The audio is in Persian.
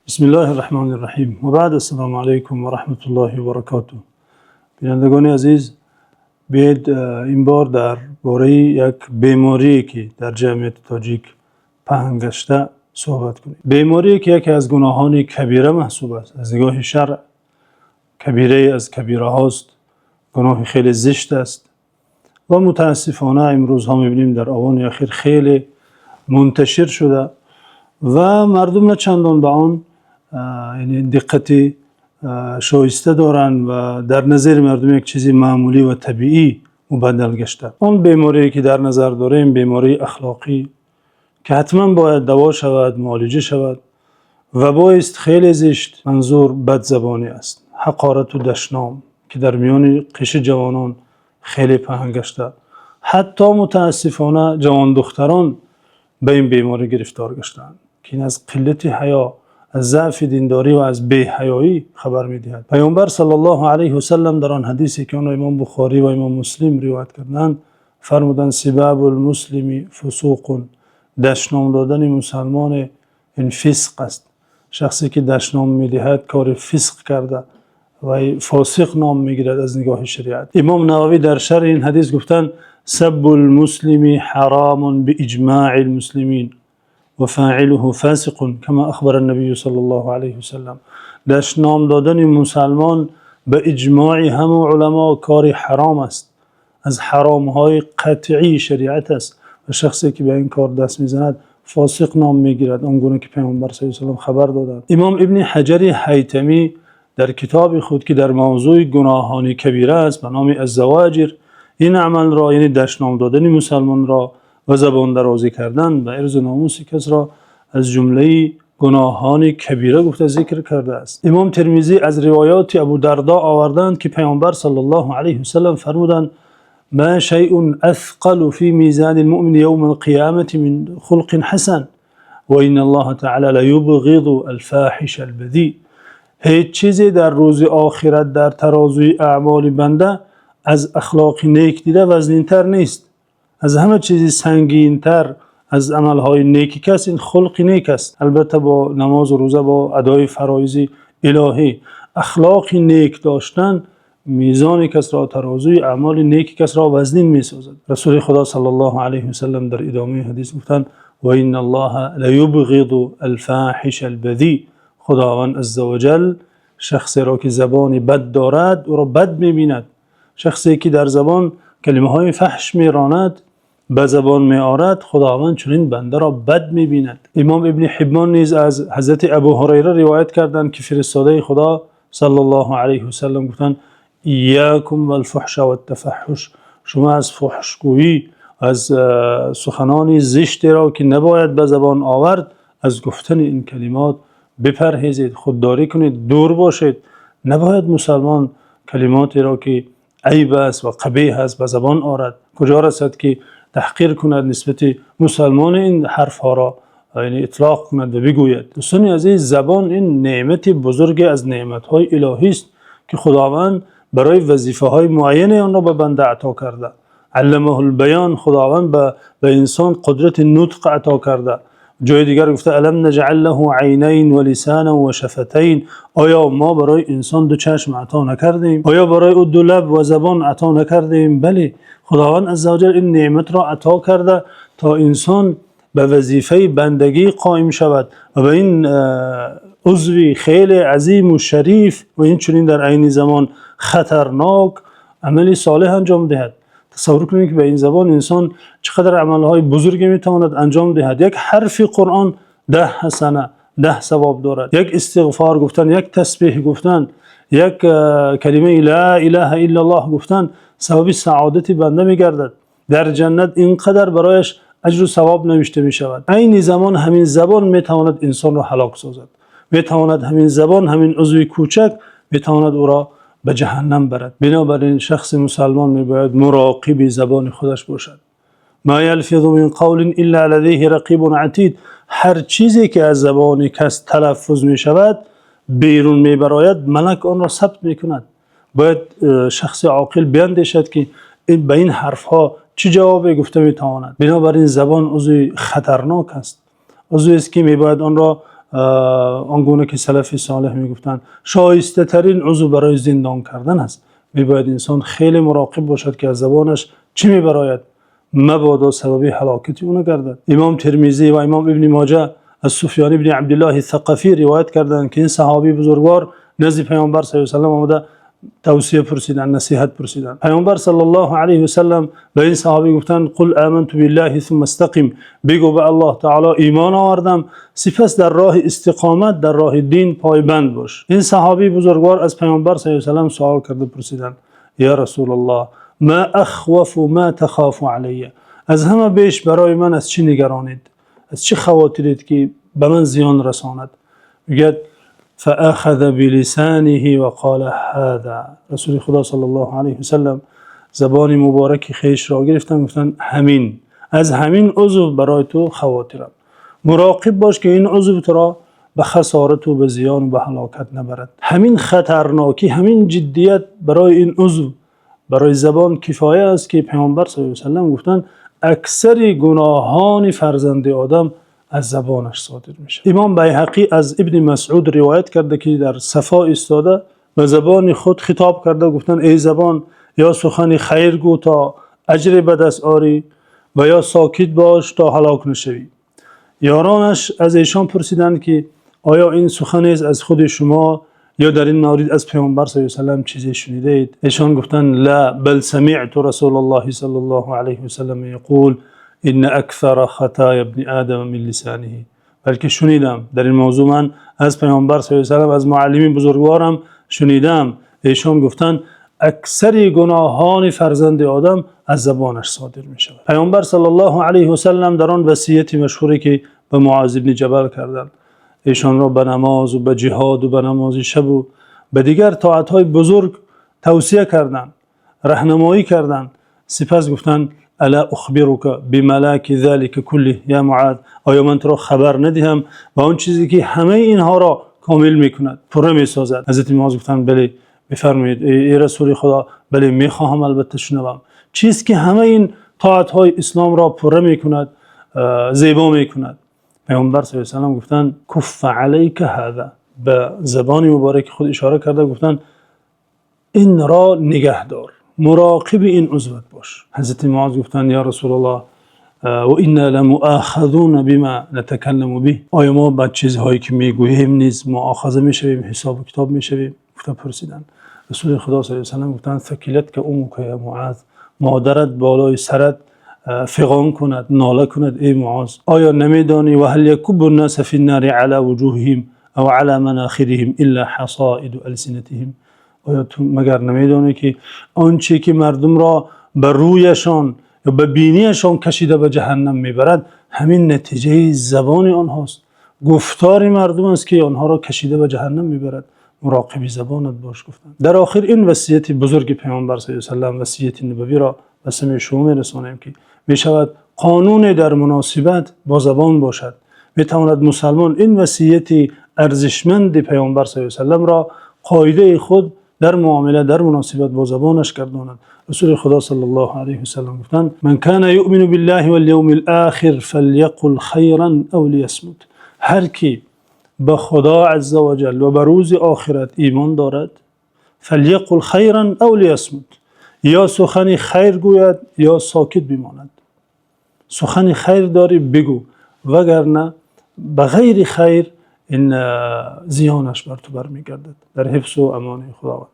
بسم الله الرحمن الرحیم و بعد السلام علیکم و رحمت الله و برکاته. بینندگان عزیز، بیاید این بار در باره یک بیماری که در جمعیت تاجیک پهن گشته صحبت کنیم. بیماری که یکی از گناهان کبیره محسوب است از نگاه شرع. کبیره از کبیره هاست، گناه خیلی زشت است و متاسفانه امروز ها میبینیم در آوان اخیر خیلی منتشر شده و مردم نه چندان به آن یعنی دقتی شایسته دارند و در نظر مردم یک چیزی معمولی و طبیعی مبدل گشته. اون بیماری که در نظر داریم بیماری اخلاقی که حتما باید دوا شود، معالجه شود و بایست خیلی زشت. منظور بدزبانی است، حقارت و دشنام که در میان قشر جوانان خیلی پهن گشته. حتی متاسفانه جوان دختران به این بیماری گرفتار گشتند که این از قلت حیا، از ضعف دینداری و از بی‌حیایی خبر می‌دهد. پیامبر صلی الله علیه و سلم در آن حدیثی که امام بخاری و امام مسلم روایت کردند فرمودند سباب المسلم فسوق، دشنام دادن مسلمان این فسق است. شخصی که دشنام می‌دهد کار فسق کرده و فاسق نام می‌گیرد از نگاه شریعت. امام نووی در شرح این حدیث گفتند سب المسلم حرام باجماع المسلمین و فاعله فاسق كما اخبر النبي صلی الله علیه و سلم. دشنام دادن مسلمان به اجماع همه علما کار حرام است، از حرام های قطعی شریعت است و شخصی که به این کار دست میزند فاسق نام میگیرد، آنگونه که پیامبر صلی الله علیه و سلم خبر دادند. امام ابن حجر هیثمی در کتاب خود که در موضوع گناهان کبیره است به نام الزواجر این عمل را، یعنی دشنام دادن مسلمان را و زبان درازی کردن و عرض ناموس کس را از جمله گناهان کبیره گفته ذکر کرده است. امام ترمذی از روایات ابو درداء آوردند که پیامبر صلی الله علیه و سلم فرمودند ما شیء اثقل فی میزان المؤمن یوم القیامة من خلق حسن و ان الله تعالی لیبغض الفاحش البذیء. هیچ چیزی در روز آخرت در ترازوی اعمال بنده از اخلاق نیک دیده وزنین‌تر نیست. از همه چیزی سنگین‌تر از عمل‌های نیکی کس این خلق نیک است، البته با نماز و روزه، با ادای فرایض الهی. اخلاق نیک داشتن میزان کس را، ترازوی اعمال نیک کس را وزنین می‌سازد. رسول خدا صلی الله علیه و سلم در ادامه حدیث گفتند و ان الله لیبغض الفاحش البذیء. خداوند عزوجل شخصی را که زبان بد دارد او را بد می‌بیند. شخصی که در زبان کلمه های فحش میراند، به زبان میآرد، خداوند چنین بنده را بد میبیند. امام ابن حبان نیز از حضرت ابو هریره روایت کردند که فرستاده خدا صلی الله علیه و سلم گفتند ایاکم والفحش والتفحش. شما از فحشگویی، از سخنان زشت را که نباید به زبان آورد، از گفتن این کلمات بپرهیزید، خودداری کنید، دور باشید. نباید مسلمان کلماتی را که عیب است و قبیح است به زبان آورد. کجا رسد که تحقیر کند نسبت مسلمان این حرف ها را، یعنی اطلاق کند و بگوید. دوستان عزیز، زبان این نعمت بزرگ از نعمت های الهی است که خداوند برای وظیفه های معین آن را به بنده عطا کرده. علمه البیان، خداوند به انسان قدرت نطق عطا کرده. جای دیگر گفته الم نجعل له عینین و لسانا و شفتین. آیا ما برای انسان دو چشم عطا نکردیم؟ آیا برای او دو لب و زبان عطا نکردیم؟ بله، خداوند عزوجل این نعمت را عطا کرده تا انسان به وظیفه بندگی قائم شود و به این عضوی خیلی عظیم و شریف و این چنین در عین زمان خطرناک عمل صالح انجام دهد. تصور کنید که به این زبان انسان چقدر عملهای بزرگی میتواند انجام دهد. یک حرف قرآن 10 حسنه، 10 ثواب دارد. یک استغفار گفتن، یک تسبیح گفتن، یک کلمه لا اله الا الله گفتن سبب سعادت بنده میگردد. در جنت اینقدر برایش اجر و ثواب نوشته می شود. عین زمان همین زبان میتواند انسان را هلاک سازد. میتواند همین زبان، همین عضو کوچک میتواند او را به جهنم برد. بنابراین شخص مسلمان میباید مراقب زبان خودش باشد. ما یلفظ من قول الا لدیه رقیب عتید. هر چیزی که از زبان کس تلفظ می شود بیرون میبراید، ملک آن را ثبت میکند. باید شخص عاقل بیندیشد که به این حرف ها چه جوابی گفته میتواند. بنابراین زبان عضو خطرناک است، عضوی است که میباید آن را آنگونه که سلف صالح میگفتند شایسته ترین عضو برای زندان کردن است. میباید انسان خیلی مراقب باشد که از زبانش چی میبراید مبادا سبب هلاکت اون گردد. امام ترمذی و امام ابن ماجه از سفیان ابن عبدالله الثقفی روایت کردند که این صحابی بزرگوار نزد پیامبر صلی الله علیه و آله آمده توصیه پرسیدن، نصیحت پرسیدن. پیامبر صلی الله علیه و سلم به این صحابی گفتند قل آمنت بالله ثم استقم، بگو به الله تعالی ایمان آوردم سپس در راه استقامت در راه دین پایبند باش. این صحابی بزرگوار از پیامبر صلی الله علیه و سلم سوال کرده پرسیدند یا رسول الله ما اخوف ما تخاف علی، از همه بیش برای من از چی نگرانید، از چه خواطرید که به من زیان رساند؟ میگه فاخذ بلسانه وقال هذا، رسول خدا صلی الله علیه و سلم زبان مبارک خیش را گرفتن گفتن همین، از همین عضو برای تو خواطرم، مراقب باش که این عضو تو را به خسارت و به زیان و به هلاکت نبرد. همین خطرناکی، همین جدیت برای این عضو برای زبان کفایه است که پیامبر صلی الله علیه و سلم گفتن اکثر گناهان فرزند آدم از زبانش صادر میشه. امام بیهقی از ابن مسعود روایت کرده که در صفا ایستاده به زبان خود خطاب کرده گفتن ای زبان یا سخن خیر گو تا اجر به دست آری و یا ساکت باش تا هلاک نشوی. یارانش از ایشان پرسیدند که آیا این سخن است از خود شما یا در این مورد از پیامبر صلی الله علیه و سلم چیزی شنیده اید؟ ایشان گفتند لا بل سمعت رسول الله صلی الله علیه و سلم یقول ان اکثر خطایا ابن آدم من لسانه، بلکه شنیدم در این موضوع من از پیامبر صلی الله علیه و سلم از معلمین بزرگوارم شنیدم ایشان گفتند اکثر گناهان فرزند آدم از زبانش صادر می شود. پیامبر صلی الله علیه و سلم در آن وصیت مشهوری که به معاذ بن جبل کردند ایشان را به نماز و به جهاد و به نماز شب و به دیگر طاعت‌های بزرگ توصیه کردند، راهنمایی کردند. سپس گفتند الا اخبرک بملاک ذلك کله یا معاذ، آیا من تو را خبر ندهم و اون چیزی که همه اینها را کامل میکند، پوره میسازد؟ حضرت معاذ گفتند بله بفرمایید ای رسول خدا، بله میخواهم البته شنوم. چیزی که همه این طاعت‌های اسلام را پوره میکند، زیبا میکند؟ پیامبر صلی الله علیه و سلم گفتند کف علیک هذا، به زبان مبارک خود اشاره کرده گفتند این را نگهدار، مراقب این عضوت باش. حضرت معاذ گفتند یا رسول الله و انا لمؤاخذون بما نتکلم به، آیا ما با چیزهایی که میگوییم نیز مؤاخذه میشویم، حساب و کتاب میشویم؟ پرسیدند. رسول خدا صلی الله علیه و سلم گفتند ثقلت که امک یا معاذ، مادرت بالای سرت فغان کند، ناله کند ای معاذ. آیا نمیدانی و هل یکب الناس فی النار علی وجوههم او علی مناخرهم الا حصائد السنتهم، آیا تو مگر نمیدانی که آنچه که مردم را بر رویشان یا به بینیشان کشیده به جهنم میبرد همین نتیجه زبان آنهاست، گفتار مردم است که آنها را کشیده به جهنم میبرد. مراقب زبانت باش گفتند. در آخر این وصیت بزرگ پیامبر صلی الله علیه و سلم، وصیت نبوی را به سمع شما میرسانیم که می شود قانون در مناسبت با زبان باشد. می تواند مسلمان این وصیت ارزشمند پیامبر صلی الله علیه و سلم را قاعده خود در معامله در مناسبت با زبانش گرداند. رسول خدا صلی الله علیه و سلم گفتند من کان یؤمن بالله والیوم الاخر فلیقل خیرا او لیصمت، هر کی به خدا عز و جل و به روز آخرت ایمان دارد فلیقل خیرا او لیصمت، یا سخن خیر گوید یا ساکت بماند. سخن خیر داری بگو، وگرنه به غیر خیر این زیانش بر تو برمیگردد. در حفظ و امان خداوند.